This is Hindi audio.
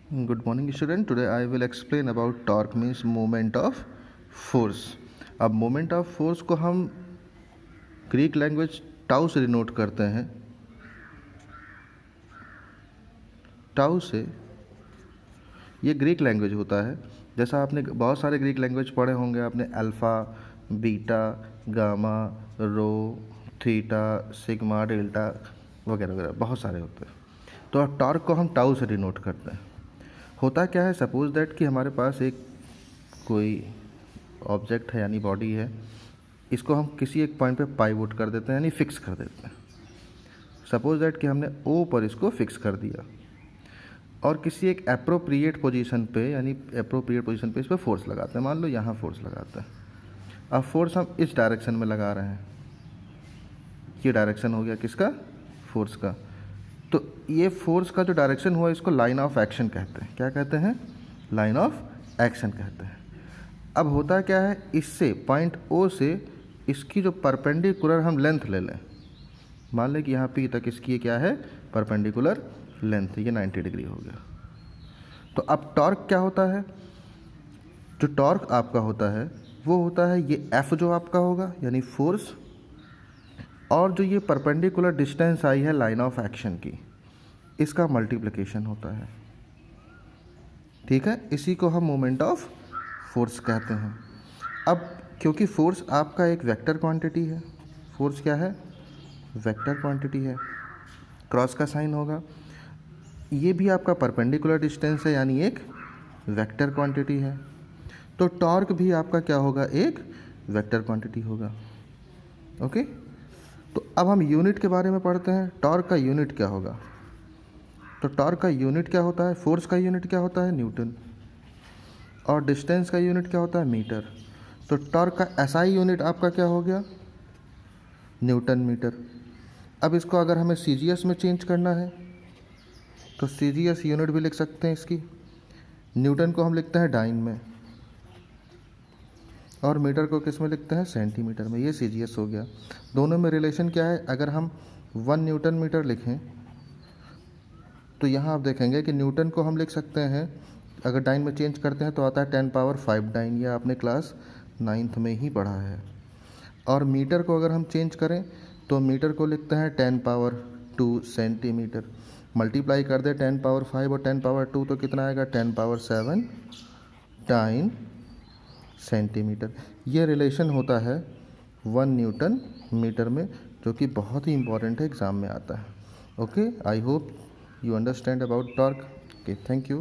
Good morning student. Today I will explain about torque means moment of force. अब moment of force को हम ग्रीक लैंग्वेज टाउ से डिनोट करते हैं। टाउ से ये ग्रीक लैंग्वेज होता है। जैसा आपने बहुत सारे ग्रीक लैंग्वेज पढ़े होंगे, आपने अल्फ़ा, बीटा, गामा, रो, थीटा, सिग्मा, डेल्टा वगैरह वगैरह बहुत सारे होते हैं। तो अब टॉर्क को हम टाउ से डिनोट करते हैं। होता क्या है, सपोज दैट कि हमारे पास एक कोई ऑब्जेक्ट है यानी बॉडी है, इसको हम किसी एक पॉइंट पे पाइवोट कर देते हैं यानी फिक्स कर देते हैं। सपोज दैट कि हमने ओ पर इसको फिक्स कर दिया और किसी एक अप्रोप्रिएट पोजीशन पे यानी अप्रोप्रिएट पोजीशन पे इस पर फोर्स लगाते हैं। मान लो यहाँ फोर्स लगाते हैं। अब फोर्स हम इस डायरेक्शन में लगा रहे हैं। ये डायरेक्शन हो गया किसका? फोर्स का। तो ये फोर्स का जो डायरेक्शन हुआ इसको लाइन ऑफ एक्शन कहते हैं। क्या कहते हैं? लाइन ऑफ एक्शन कहते हैं। अब होता क्या है, इससे पॉइंट ओ से इसकी जो परपेंडिकुलर हम लेंथ ले लें। मान लें कि यहाँ पी तक इसकी क्या है? Perpendicular length. ये 90 डिग्री हो गया। तो अब टॉर्क क्या होता है? जो टॉर्क आपका होता है वो होता है ये एफ जो आपका होगा यानी फोर्स, और जो ये परपेंडिकुलर डिस्टेंस आई है लाइन ऑफ एक्शन की, इसका मल्टीप्लिकेशन होता है। ठीक है, इसी को हम मोमेंट ऑफ फोर्स कहते हैं। अब क्योंकि फोर्स आपका एक वेक्टर क्वांटिटी है, फोर्स क्या है? वेक्टर क्वांटिटी है, क्रॉस का साइन होगा। ये भी आपका परपेंडिकुलर डिस्टेंस है यानी एक वेक्टर क्वांटिटी है। तो टॉर्क भी आपका क्या होगा? एक वेक्टर क्वांटिटी होगा। ओके, तो अब हम यूनिट के बारे में पढ़ते हैं। टॉर्क का यूनिट क्या होगा? तो टॉर्क का यूनिट क्या होता है? फोर्स का यूनिट क्या होता है? न्यूटन। और डिस्टेंस का यूनिट क्या होता है? मीटर। तो टॉर्क का एसआई यूनिट आपका क्या हो गया? Newton metre. अब इसको अगर हमें सीजीएस में चेंज करना है तो सीजीएस यूनिट भी लिख सकते हैं इसकी। न्यूटन को हम लिखते हैं डाइन में और मीटर को किस में लिखते हैं? सेंटीमीटर में। ये सीजीएस हो गया। दोनों में रिलेशन क्या है? अगर हम 1 न्यूटन मीटर लिखें तो यहाँ आप देखेंगे कि न्यूटन को हम लिख सकते हैं, अगर डाइन में चेंज करते हैं तो आता है 10⁵ डाइन। यह आपने क्लास 9th में ही पढ़ा है। और मीटर को अगर हम चेंज करें तो मीटर को लिखते हैं 10⁻² सेंटीमीटर। मल्टीप्लाई कर दे 10⁵ और 10⁻² तो कितना आएगा? 10�7 डाइन सेंटीमीटर। ये रिलेशन होता है 1 न्यूटन मीटर में, जो कि बहुत ही इंपॉर्टेंट है, एग्ज़ाम में आता है। Okay, I hope you understand about torque. Okay, thank you.